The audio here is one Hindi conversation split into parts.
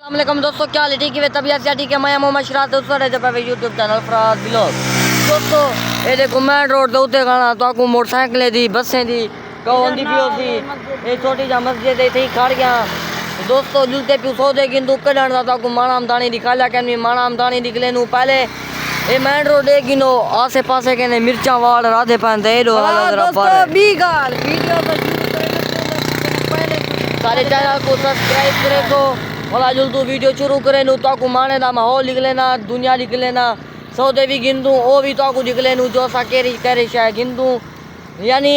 अस्सलामुअलैकुम दोस्तों, क्या हाल है? ठीक है तबीयत क्या ठीक है? मैं मोहम्मद शरारत यूट्यूब चैनल फराज ब्लॉग। दोस्तों ये देखो मेन रोड के उत्ते खाना तो आपको मोटरसाइकिलें दी बसें दी कौंदी पियो सी ये छोटी जा मस्जिद है थी खड़ गया। दोस्तों जुलते पियो सौदे किंतु कड़न दा तो माणा आमदानी दिखाला के माणा आमदानी निकले नु पहले ये मेन रोड है किनो आसे पासे के ने मिर्चा वाल राधे पान दे दो दोस्तों बी गाल वीडियो को पहले सारे चैनल को सब्सक्राइब करे तो वाला जुल तू वीडियो शुरू करे नु तो माने दा माहौल निकले ना दुनिया निकले ना सौदे भी गिनदू वो भी तो निकले नु जो सा केरी करे शायद गिनदू यानी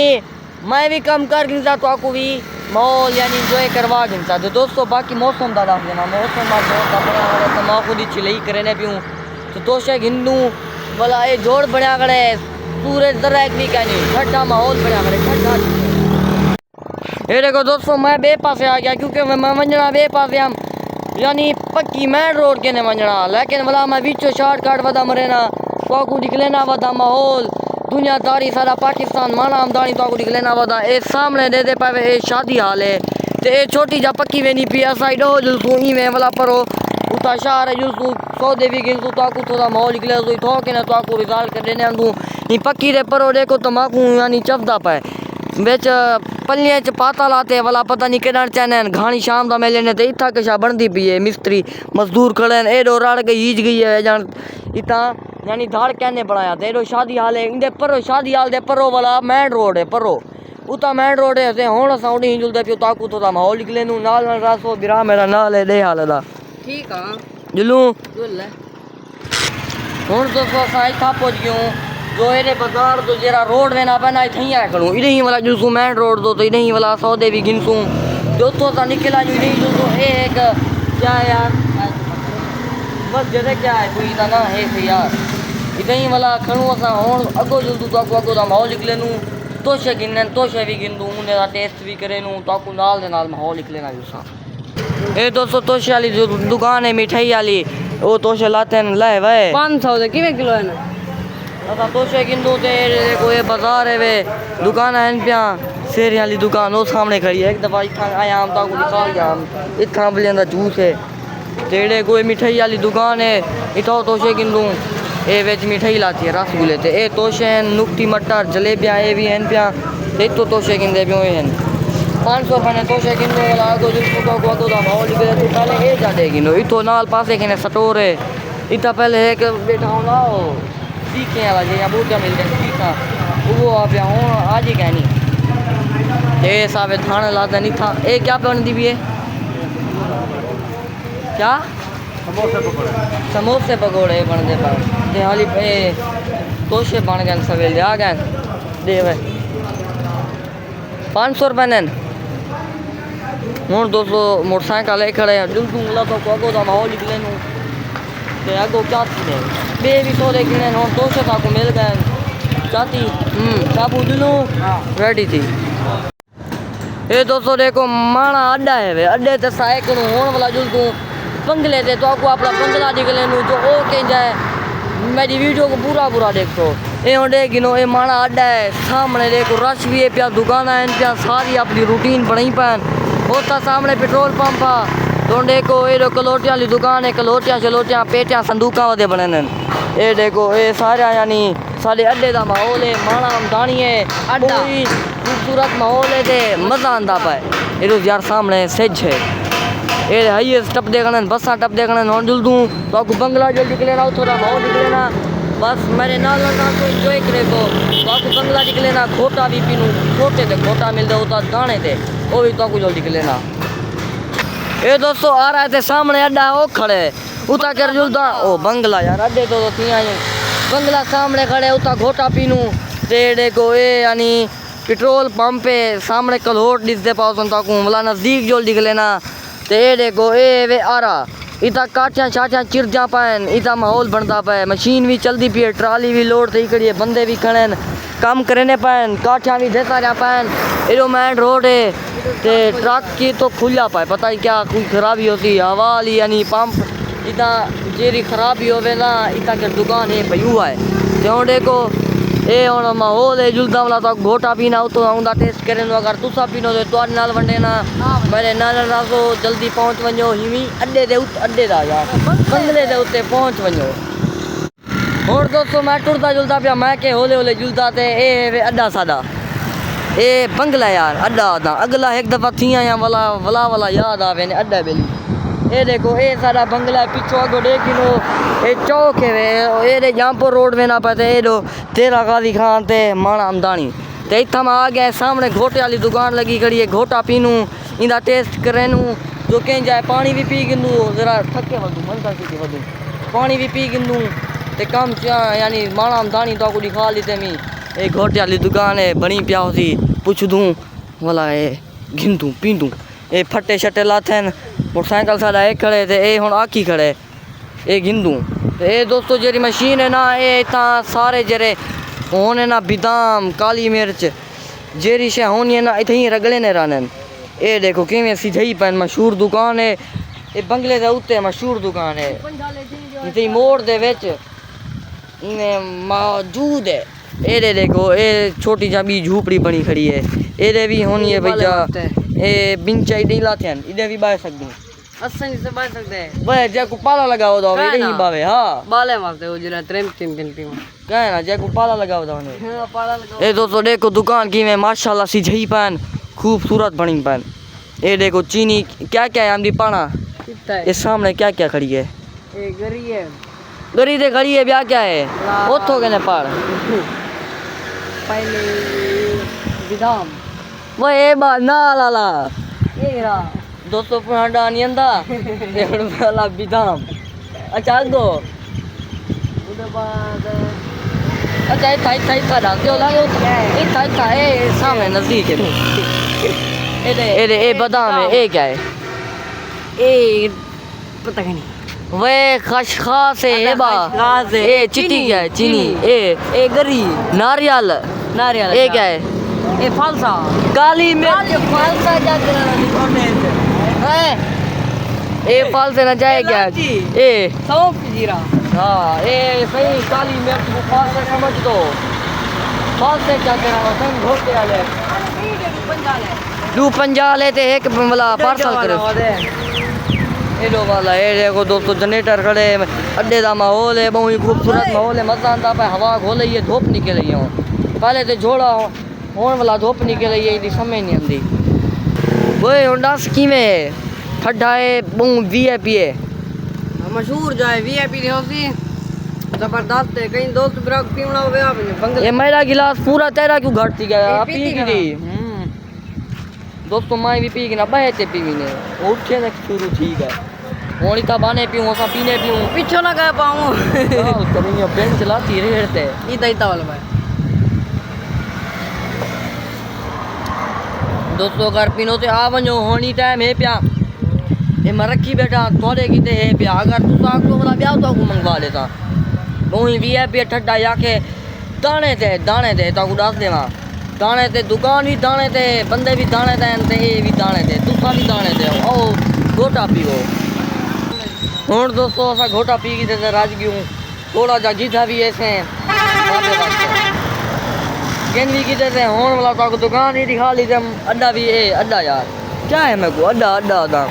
मैं भी कम कर गिनता तो आपको भी माहौल यानी इंजॉय करवा गिनता तो दोस्तों बाकी मौसम दादा देना मौसम बहुत अपने तो माँ खुद ही चिलई करे ने पियूँ तो दोस्त गिनदू बोला ये जोड़ बढ़िया करे सूरज दरक भी कहनी ठंडा माहौल बढ़िया करे ठंडा। ये देखो दोस्तों मैं बे पासे आ गया क्योंकि मैं मंजना बे पासे हम यानी पक्की मेन रोड के ने मंजना लेकिन वाला मैं बिचो शॉर्टकट वदा मरे ना तो निकले ना वदा माहौल दुनियादारी सारा पाकिस्तान माना आमदानी तो निकले ना वदा ए सामने दे दे पावे ए शादी हाल है ते ए छोटी जा पक्की वेनी पी साइड हो जुलसू ई में वाला परो उता शहर है जुलसू सौदे भी गिनसू तो थोड़ा माहौल निकले तो ठोके ना तो रिजल्ट कर देने अंदू ई पक्की रे परो देखो तमाकू यानी चपदा पाए बेच पलियां च पाता लाते वाला पता नहीं केना चाहने घानी शाम दा मेले ने ते इथा कशा बनती पी है मिस्त्री मजदूर खड़े एडो रड़ गई हीज गई है जान इतना यानी धाड़ कहने बनाया ते एडो शादी हाल है इंदे परो शादी हाल दे परो वाला मेन रोड है परो उता मेन रोड है ते हुन असां उडी जुलदे पियो ताकू तो माहौल निकले नु नाल रासो बिरा मेरा नाल है दे हाल दा ठीक हां जुलू जुल हुन तो असां इथा पहुंच गयो जो एरे बाजार तो जरा रोड में ना बना थैया करूँ इधही वाला जुलसू मेन रोड दो तो इधही वाला सौदे भी गिनसूँ जो तो सा निकला जो इधही जुलसू एक क्या यार बस जरे क्या है कोई ना है थे यार इधही वाला खणू असा हुन अगो जुलसू तो अगो दा माहौल निकले नु तोशे गिनन तोशे भी गिनदू उन्हें दा टेस्ट भी करे नु तो नाल दे नाल माहौल निकले ना जुसा ए दोस्तों तोशे वाली जो दुकान है मिठाई वाली वो तोशे लाते हैं लाए वे 500 दे किवे किलो है ना असा तोशे गिंदू ते देखो ये बाजार है वे दुकान है पिया शेर वाली दुकान वो सामने खड़ी है एक दफा इतना आया हम तो निकाल गया हम इतना बलिया जूस है तेरे कोई मिठाई वाली दुकान है इतो तोशे गिंदू ये बेच मिठाई लाती है रसगुल्ले ते ए तोशे नुक्ती मटर जलेबियाँ ये भी हैं पिया तो तोशे गिंदे पियो हैं 500 रुपये ने तोशे गिंदू वाला आगो जिसको को आगो दा माहौल निकले तो पहले ए जाते गिंदू इतो नाल पासे के ने स्टोर है इतना पहले एक बैठा हूं ना सीखे वाला जी बूटा मिलते हैं सीखा वो आप हूँ आज ही कहनी ये सावे थाने लाता नहीं था ये क्या बनती भी है क्या समोसे पकौड़े बनते पर हाली तोशे बन गए सवेल आ गए दे भाई 500 रुपये ने हूँ 200 मोटरसाइकिल खड़े हैं दिल दूंगला तो अगो का माहौल निकले नू ते अगो क्या थी बे भी सौदे गिने हो 200 तक मिल गए चाती साबू दिलू रेडी थी ये दोस्तों देखो माना अड्डा है वे अड्डे ते साइकिल होने वाला जुल तू बंगले ते तो आपको अपना बंगला निकले नू जो ओ के जाए मेरी वीडियो को पूरा देखो ये होंडे गिनो ये माना अड्डा है सामने देखो रश भी है पिया दुकान है पिया सारी अपनी रूटीन बनाई पैन होता सामने पेट्रोल पंप आ तो देखो ये कलोटिया वाली दुकान है कलोटिया शलोटिया पेटियाँ संदूका वादे बने ये देखो ये सारा यानी सारे अड्डे का माहौल है माना आमदानी है अड्डा खूबसूरत माहौल है ते मज़ा आंदा पाए ये यार सामने सिज है ये हाईएस्ट टप देखने बसा टप देखने नॉन जुल दूँ तो आपको बंगला जो निकले ना थोड़ा माहौल निकले ना बस मेरे नाल को इंजॉय करे तो आपको बंगला निकले ना खोटा भी पीनू खोटे थे खोटा मिलते होता दाने थे वो भी तो जो निकले ना ये दोस्तों आ रहे थे सामने अड्डा वो खड़े उता कर जुलदा ओ बंगला यार अड्डे तो थी बंगला सामने खड़े उता घोटा पीनू तेरे को ये यानी पेट्रोल पंप पे सामने कलोट दिखते पाओ संता को मला नज़दीक जो निकले ना तेरे को ए वे आ रहा इतना काटियाँ शाटियाँ चिर जा पाए इतना माहौल बनता पाए मशीन भी चलती पी है ट्राली भी लोड थी खड़ी है बंदे भी खड़े काम करने पाए काटियाँ भी देता रहा पाए एडो मेन रोड है ते ट्रक की तो खुला पाए पता ही क्या कोई खराबी होती हवा वाली यानी पंप इतना जेरी खराबी होवे ना इतना के दुकान है भयू है तो देखो ये हुण माहौल है जुलदा वाला तो घोटा पीना उतो आउंदा टेस्ट करे अगर तुसा पीनो तो तुहाडे नाल वंडे ना मेरे नाल रासो जल्दी पहुंच वञो हिवी अड्डे दे अड्डे दा यार बंगले दे उत्ते पहुंच वञो और दोस्तों मैं टुरदा जुलदा पिया मैं के होले होले जुलदा ते ए अड्डा सादा ए बंगला यार अड्डा दा अगला एक दफा थिया या वाला याद आवे ने अड्डा बेली ये देखो ये सारा बंगला पिछो अगो देखिनो ये चौक है ये जहाँपुर रोड में ना पते ये दो तेरा गाली खान ते माना हमदानी ते इतना में आ गया सामने घोटे वाली दुकान लगी खड़ी है घोटा पीनू इंदा टेस्ट करेनू जो कहीं जाए पानी भी पी गिनू जरा थके वधू मन थकी वधू पानी भी पी गिनू ते कम यानी माना हमदानी तो दिखा ली ते मी ये घोटे वाली दुकान है बनी पिया होती पूछ दूँ वाला ये गिनदू पींदू ये फट्टे शट्टे लाथे मोटरसाइकिल साढ़ा एक खड़े थे ये हुण आखी खड़े ये गिंदू ये दोस्तों जेरी मशीन है ना ये इतना सारे जरे होने ना बिदाम काली मिर्च जेरी शे होनी है ना इतने ही रगड़े ने रानन ये देखो किमें सीधे पैन मशहूर दुकान है ये बंगले के उत्ते मशहूर दुकान है इतनी मोड़ दे विच इवें मौजूद है ये देखो ये छोटी जा भी झूपड़ी बनी खड़ी है ये भी होनी है भैया ये बिंचा इडे लाथे इडे भी बाय सकदी आसानी से बाय सकते हैं बे जे को पाला लगाओ दो इडे ही बावे हां बाले मारते हो जरा ट्रेन तीन दिन पी कहे ना जे को पाला लगाओ दो ने हां पाला लगाओ ये दोस्तों देखो दुकान की में माशाल्लाह सी झई पान खूबसूरत बनी पान ये देखो चीनी क्या क्या है आमदी पाना कितना है ये सामने क्या क्या खड़ी है ये गरी है गरी दे खड़ी है ब्याह क्या है ओथो के ने पाड़ पहले विदाम वो ए बा ना लाला ये रहा दोस्तों पुराना नहीं आंदा ये वाला बिदाम अच्छा गो उसके बाद अच्छा ये थाई का डाल दियो लागे ये थाई ए सामने नजदीक है ये बादाम है ये क्या है ये पता नहीं वे खसखस है बा खसखस है। ये चिट्टी क्या है चीनी ये गरी नारियल नारियल ये क्या है ये फालसा काली मिर्च फालसा क्या है ये फालसे ना जाए क्या ये सौंफ की जीरा हाँ ये सही काली मिर्च को फालसे समझ दो फालसे क्या करना तुम घोटे वाले दू पंजा लेते एक वाला पार्सल करो ये लो वाला ये देखो दोस्तों जनरेटर खड़े अड्डे का माहौल है बहुत ही खूबसूरत माहौल है मजा आता है हवा खोल है धूप निकल रही हो पहले तो झोड़ा होने वाला धूप निकल रही है समझ नहीं आती वो होंडा स्कीम है ठंडा है बहुत VIP है मशहूर जो है VIP होती जबरदस्त है कहीं दोस्त ब्राक पीवना हो गया बंगले ये मेरा गिलास पूरा तेरा क्यों घटती गया ये पी पीती गई दोस्तों मैं भी पी ना बहते पी ने उठे ना शुरू ठीक है होनी तो बाने पीऊँ ऐसा पीने पीऊँ पीछे ना कह पाऊँ करेंगे पेन चलाती रेड़ते इतना वाला भाई दोस्तों अगर पीनो तो आ वनो होनी टाइम है पिया ये मैं रखी बैठा थोड़े किते है पिया अगर तू साग तो वाला ब्याह तो को मंगवा लेता वही VIP ठड्डा जाके दाने दे ताकू डाल देवा दाने ते दुकान भी दाने ते बंदे भी दाने ते ये भी दाने ते तुसा भी दाने ते आओ घोटा पियो हुन दोस्तों असा घोटा पी के ते राज गयूं थोड़ा जा जीता भी ऐसे गेन भी की देते होने वाला तो दुकान ही दिखा ली अड्डा भी है अड्डा यार क्या है मेरे को अड्डा अड्डा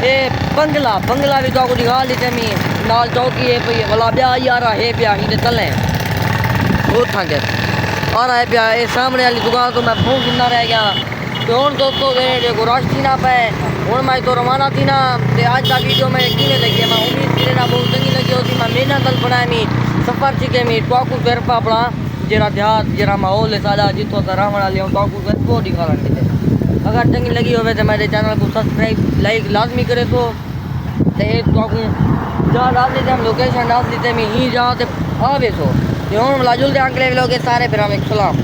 ये बंगला भी तो दिखा ली मी नाल चौकी है पी वाला ब्याह यार है पिया ही तले वो था के आ रहा है पिया ये सामने वाली दुकान तो मैं भूख कितना रह गया तो हूँ दोस्तों देखो रश थी ना पे हूँ मैं तो रवाना थी ना ते आज का वीडियो में किमें लगी मैं उम्मीद की ना बहुत चंगी लगी होती मैं मेहनत कल पढ़ा मी सफ़र थी के मी टॉकू तरफा पढ़ा जरा देहात जरा माहौल है सादा जितो रहने वाले हूँ टॉकू को दिखा रहे अगर चंगी लगी हो तो मेरे चैनल को सब्सक्राइब लाइक लाजमी करे तो टॉकू जहाँ डाल देते हम लोकेशन डाल देते मैं ही जहाँ से आवे सो ये हूँ मिला जुलते अंकल लोग सारे फिर हम एक सलाम।